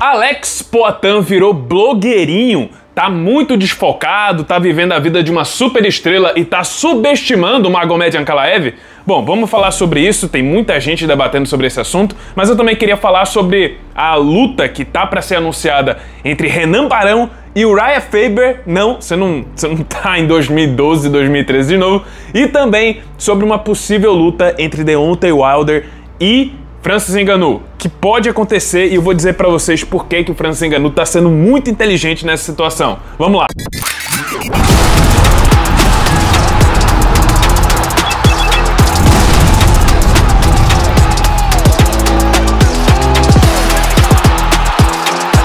Alex Poatan virou blogueirinho, tá muito desfocado, tá vivendo a vida de uma super estrela e tá subestimando o Magomed Ankalaev? Bom, vamos falar sobre isso, tem muita gente debatendo sobre esse assunto, mas eu também queria falar sobre a luta que tá para ser anunciada entre Renan Barão e Uriah Faber. Não, você não tá em 2012, 2013 de novo. E também sobre uma possível luta entre Deontay Wilder e Francis Ngannou, que pode acontecer, e eu vou dizer pra vocês por que o Francis Ngannou tá sendo muito inteligente nessa situação. Vamos lá!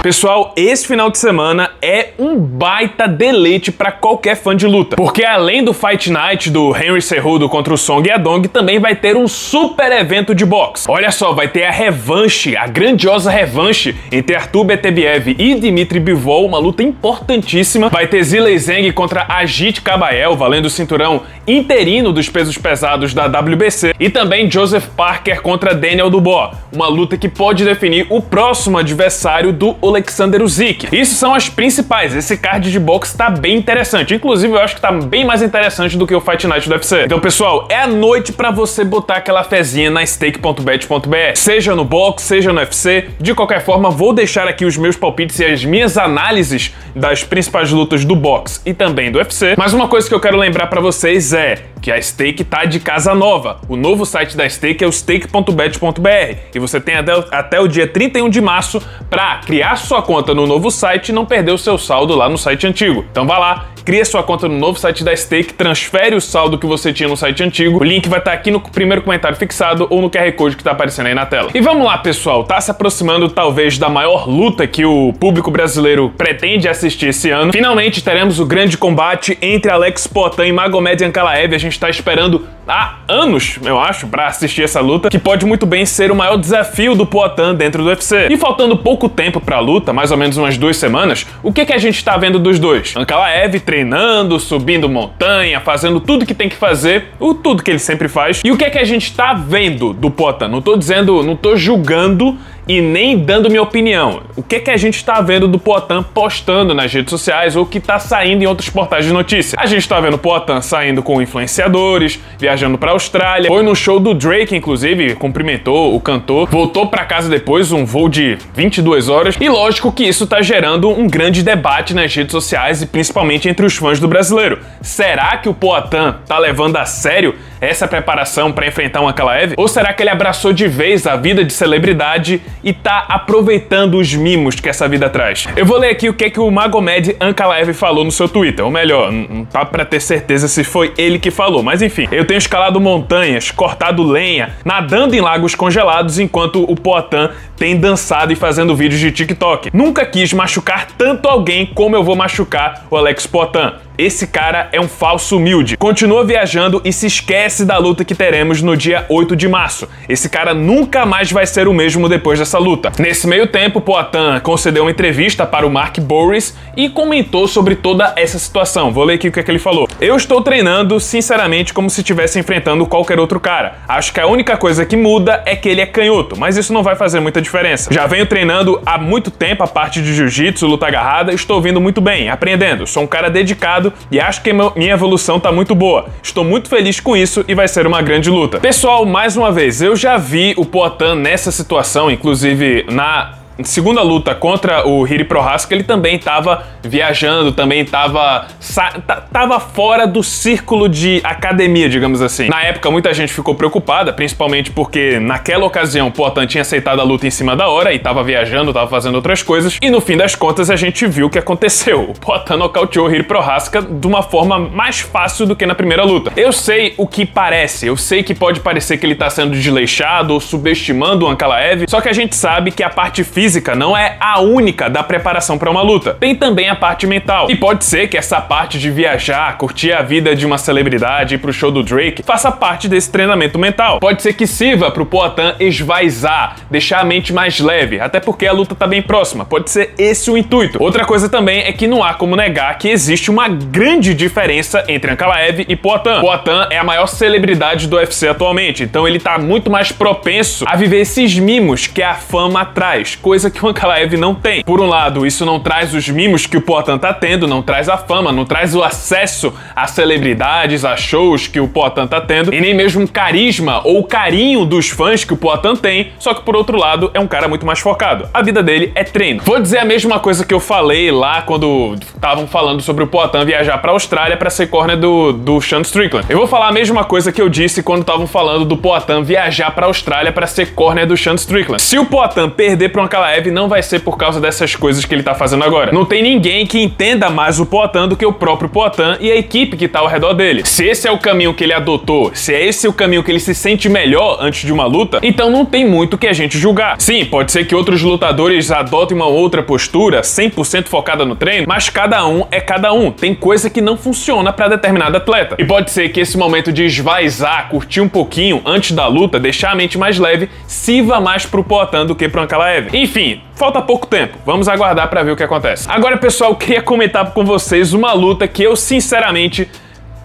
Pessoal, esse final de semana é um baita deleite pra qualquer fã de luta, porque além do Fight Night do Henry Cejudo contra o Song Yadong, também vai ter um super evento de boxe. Olha só, vai ter a revanche, a grandiosa revanche entre Artur Beterbiev e Dmitry Bivol, uma luta importantíssima. Vai ter Zhilei Zhang contra Ajit Kabayel, valendo o cinturão interino dos pesos pesados da WBC, e também Joseph Parker contra Daniel Dubois, uma luta que pode definir o próximo adversário do Alexander Usyk. Isso são as principais. Esse card de boxe tá bem interessante. Inclusive, eu acho que tá bem mais interessante do que o Fight Night do UFC. Então, pessoal, é a noite pra você botar aquela fezinha na stake.bet.br. Seja no boxe, seja no UFC. De qualquer forma, vou deixar aqui os meus palpites e as minhas análises das principais lutas do boxe e também do UFC. Mas uma coisa que eu quero lembrar pra vocês é que a Stake tá de casa nova. O novo site da Stake é o stake.bet.br e você tem até o dia 31 de março para criar sua conta no novo site e não perder o seu saldo lá no site antigo. Então vá lá, cria sua conta no novo site da Stake, transfere o saldo que você tinha no site antigo. O link vai estar aqui no primeiro comentário fixado ou no QR Code que tá aparecendo aí na tela. E vamos lá, pessoal, tá se aproximando talvez da maior luta que o público brasileiro pretende assistir esse ano. Finalmente teremos o grande combate entre Alex Poatan e Magomed Ankalaev. A gente tá esperando há anos, eu acho, pra assistir essa luta, que pode muito bem ser o maior desafio do Poatan dentro do UFC. E faltando pouco tempo pra luta, mais ou menos umas 2 semanas, o que a gente tá vendo dos dois? Ankalaev treinando, subindo montanha, fazendo tudo que tem que fazer, tudo que ele sempre faz. E o que a gente tá vendo do Poatan? Não tô dizendo, não tô julgando e nem dando minha opinião. O que a gente tá vendo do Poatan postando nas redes sociais ou que tá saindo em outros portais de notícia? A gente tá vendo o Poatan saindo com influenciadores, viajando pra Austrália, foi no show do Drake, inclusive, cumprimentou o cantor, voltou pra casa depois, um voo de 22 horas, e lógico que isso tá gerando um grande debate nas redes sociais e principalmente entre os fãs do brasileiro. Será que o Poatan tá levando a sério essa preparação para enfrentar um Ankalaev? Ou será que ele abraçou de vez a vida de celebridade e tá aproveitando os mimos que essa vida traz? Eu vou ler aqui o que o Magomed Ankalaev falou no seu Twitter, ou melhor, não tá pra ter certeza se foi ele que falou, mas enfim. Eu tenho escalado montanhas, cortado lenha, nadando em lagos congelados enquanto o Poatan tem dançado e fazendo vídeos de TikTok. Nunca quis machucar tanto alguém como eu vou machucar o Alex Poatan. Esse cara é um falso humilde. Continua viajando e se esquece da luta que teremos no dia 8 de março. Esse cara nunca mais vai ser o mesmo depois dessa luta. Nesse meio tempo, Poatan concedeu uma entrevista para o Mark Boris e comentou sobre toda essa situação. Vou ler aqui o que ele falou. Eu estou treinando, sinceramente, como se estivesse enfrentando qualquer outro cara. Acho que a única coisa que muda é que ele é canhoto, mas isso não vai fazer muita diferença. Já venho treinando há muito tempo a parte de jiu-jitsu, luta agarrada, estou vindo muito bem, aprendendo. Sou um cara dedicado e acho que minha evolução tá muito boa. Estou muito feliz com isso e vai ser uma grande luta. Pessoal, mais uma vez, eu já vi o Poatan nessa situação, inclusive na segunda luta contra o Jiri Prochazka, ele também tava viajando, também tava fora do círculo de academia, digamos assim. Na época, muita gente ficou preocupada, principalmente porque naquela ocasião o Poatan tinha aceitado a luta em cima da hora e tava viajando, tava fazendo outras coisas, e no fim das contas a gente viu o que aconteceu. O Poatan nocauteou o Jiri Prochazka de uma forma mais fácil do que na primeira luta. Eu sei o que parece, eu sei que pode parecer que ele tá sendo desleixado ou subestimando o Ankalaev, só que a gente sabe que a parte física não é a única da preparação para uma luta. Tem também a parte mental. E pode ser que essa parte de viajar, curtir a vida de uma celebridade, ir pro show do Drake, faça parte desse treinamento mental. Pode ser que sirva pro Poatan esvaizar, deixar a mente mais leve, até porque a luta tá bem próxima. Pode ser esse o intuito. Outra coisa também é que não há como negar que existe uma grande diferença entre Ankalaev e Poatan. Poatan é a maior celebridade do UFC atualmente, então ele tá muito mais propenso a viver esses mimos que a fama traz, coisa que o Ankalaev não tem. Por um lado, isso não traz os mimos que o Poatan tá tendo, não traz a fama, não traz o acesso a celebridades, a shows que o Poatan tá tendo, e nem mesmo o carisma ou o carinho dos fãs que o Poatan tem, só que por outro lado, é um cara muito mais focado. A vida dele é treino. Vou dizer a mesma coisa que eu falei lá quando estavam falando sobre o Poatan viajar pra Austrália pra ser corner do Sean Strickland. Eu vou falar a mesma coisa que eu disse quando estavam falando do Poatan viajar pra Austrália pra ser corner do Sean Strickland. Se o Poatan perder pro Ankalaev, não vai ser por causa dessas coisas que ele tá fazendo agora. Não tem ninguém que entenda mais o Poatan do que o próprio Poatan e a equipe que tá ao redor dele. Se esse é o caminho que ele adotou, se é esse o caminho que ele se sente melhor antes de uma luta, então não tem muito que a gente julgar. Sim, pode ser que outros lutadores adotem uma outra postura, 100% focada no treino, mas cada um é cada um. Tem coisa que não funciona pra determinado atleta. E pode ser que esse momento de esvaezar, curtir um pouquinho antes da luta, deixar a mente mais leve, sirva mais pro Poatan do que pro Ankalaev. Enfim, falta pouco tempo. Vamos aguardar pra ver o que acontece. Agora, pessoal, eu queria comentar com vocês uma luta que eu, sinceramente,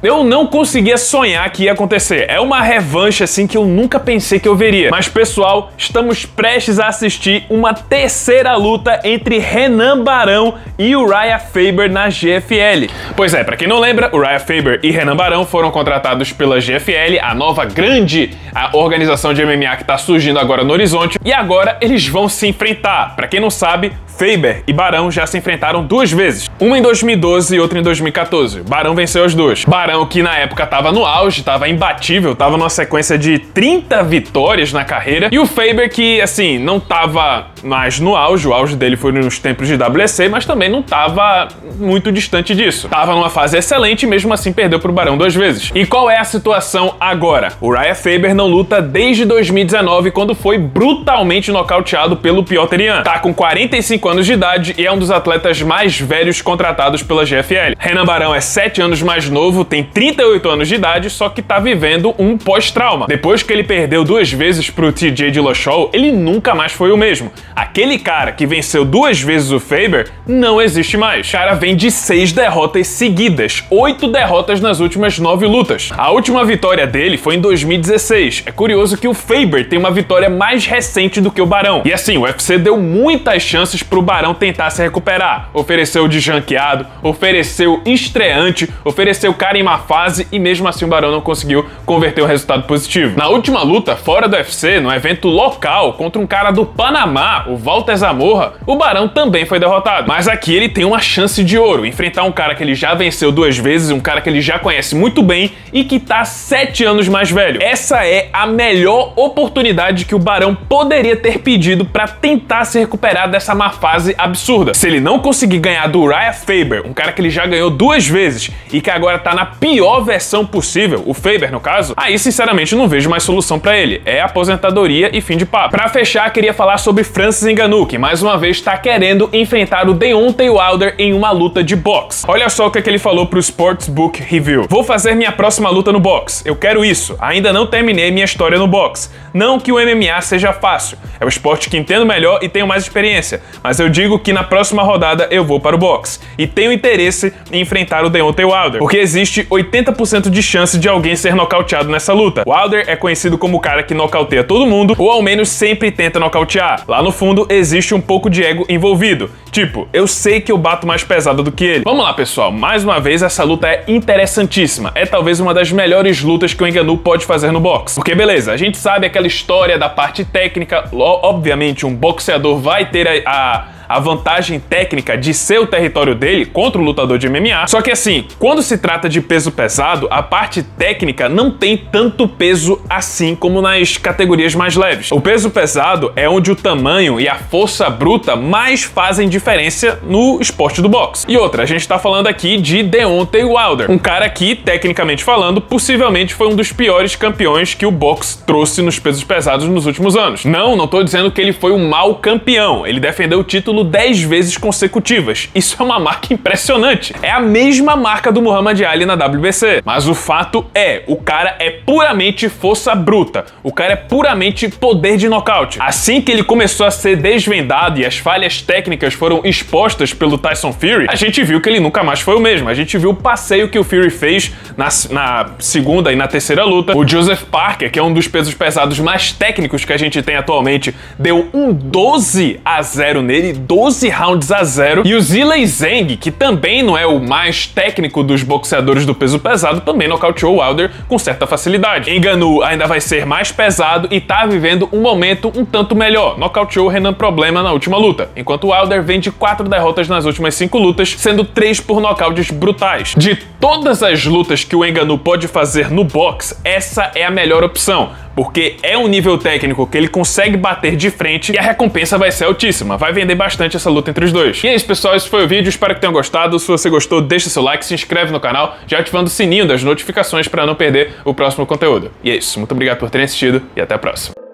eu não conseguia sonhar que ia acontecer. É uma revanche assim que eu nunca pensei que eu veria. Mas, pessoal, estamos prestes a assistir uma terceira luta entre Renan Barão e Uriah Faber na GFL. Pois é, pra quem não lembra, Uriah Faber e Renan Barão foram contratados pela GFL, a nova grande organização de MMA que tá surgindo agora no horizonte, e agora eles vão se enfrentar. Pra quem não sabe, Faber e Barão já se enfrentaram duas vezes. Uma em 2012 e outra em 2014. Barão venceu as duas. Barão, que na época tava no auge, tava imbatível, tava numa sequência de 30 vitórias na carreira. E o Faber, que, assim, não tava mais no auge, o auge dele foi nos tempos de WEC, mas também não tava muito distante disso. Tava numa fase excelente e mesmo assim perdeu pro Barão duas vezes. E qual é a situação agora? O Uriah Faber não luta desde 2019, quando foi brutalmente nocauteado pelo Petr Yan. Tá com 45 anos de idade e é um dos atletas mais velhos contratados pela GFL. Renan Barão é 7 anos mais novo, tem 38 anos de idade, só que tá vivendo um pós-trauma. Depois que ele perdeu duas vezes pro TJ Dillashaw, ele nunca mais foi o mesmo. Aquele cara que venceu duas vezes o Faber não existe mais. O cara vem de 6 derrotas seguidas, 8 derrotas nas últimas 9 lutas. A última vitória dele foi em 2016. É curioso que o Faber tem uma vitória mais recente do que o Barão. E assim, o UFC deu muitas chances pro Barão tentar se recuperar. Ofereceu desranqueado, ofereceu estreante, ofereceu cara em má fase e mesmo assim o Barão não conseguiu converter um resultado positivo. Na última luta, fora do UFC, no evento local, contra um cara do Panamá, o Walter Zamorra, o Barão também foi derrotado. Mas aqui ele tem uma chance de ouro, enfrentar um cara que ele já venceu duas vezes, um cara que ele já conhece muito bem e que tá 7 anos mais velho. Essa é a melhor oportunidade que o Barão poderia ter pedido pra tentar se recuperar dessa má fase absurda. Se ele não conseguir ganhar do Uriah Faber, um cara que ele já ganhou duas vezes e que agora tá na pior versão possível, o Faber no caso, aí sinceramente não vejo mais solução pra ele. É aposentadoria e fim de papo. Pra fechar, queria falar sobre Francis Ngannou, que mais uma vez tá querendo enfrentar o Deontay Wilder em uma luta de boxe. Olha só o que ele falou pro Sportsbook Review. Vou fazer minha próxima luta no boxe. Eu quero isso. Ainda não terminei minha história no boxe. Não que o MMA seja fácil. É o esporte que entendo melhor e tenho mais experiência. Mas eu digo que na próxima rodada eu vou para o boxe. E tenho interesse em enfrentar o Deontay Wilder, porque existe 80% de chance de alguém ser nocauteado nessa luta. Wilder é conhecido como o cara que nocauteia todo mundo, ou ao menos sempre tenta nocautear. Lá no fundo existe um pouco de ego envolvido. Tipo, eu sei que eu bato mais pesado do que ele. Vamos lá, pessoal. Mais uma vez, essa luta é interessantíssima. É talvez uma das melhores lutas que o Ngannou pode fazer no boxe. Porque, beleza, a gente sabe aquela história da parte técnica. Obviamente, um boxeador vai ter a vantagem técnica de ser o território dele contra o lutador de MMA. Só que assim, quando se trata de peso pesado, a parte técnica não tem tanto peso assim como nas categorias mais leves. O peso pesado é onde o tamanho e a força bruta mais fazem diferença no esporte do boxe. E outra, a gente tá falando aqui de Deontay Wilder, um cara que, tecnicamente falando, possivelmente foi um dos piores campeões que o boxe trouxe nos pesos pesados nos últimos anos. Não tô dizendo que ele foi um mau campeão. Ele defendeu o título título 10 vezes consecutivas. Isso é uma marca impressionante. É a mesma marca do Muhammad Ali na WBC. Mas o fato é, o cara é puramente força bruta. O cara é puramente poder de nocaute. Assim que ele começou a ser desvendado e as falhas técnicas foram expostas pelo Tyson Fury, a gente viu que ele nunca mais foi o mesmo. A gente viu o passeio que o Fury fez na segunda e na terceira luta. O Joseph Parker, que é um dos pesos pesados mais técnicos que a gente tem atualmente, deu um 12-0 nele, 12 rounds a 0. E o Zhilei Zhang, que também não é o mais técnico dos boxeadores do peso pesado, também nocauteou o Wilder com certa facilidade. Ngannou ainda vai ser mais pesado e tá vivendo um momento um tanto melhor. Nocauteou o Renan Problema na última luta, enquanto o Wilder vem de 4 derrotas nas últimas 5 lutas, sendo 3 por nocautes brutais. De todas as lutas que o Ngannou pode fazer no boxe, essa é a melhor opção, porque é um nível técnico que ele consegue bater de frente e a recompensa vai ser altíssima. Vai vender bastante essa luta entre os dois. E é isso, pessoal. Esse foi o vídeo. Espero que tenham gostado. Se você gostou, deixa seu like, se inscreve no canal, já ativando o sininho das notificações para não perder o próximo conteúdo. E é isso. Muito obrigado por terem assistido e até a próxima.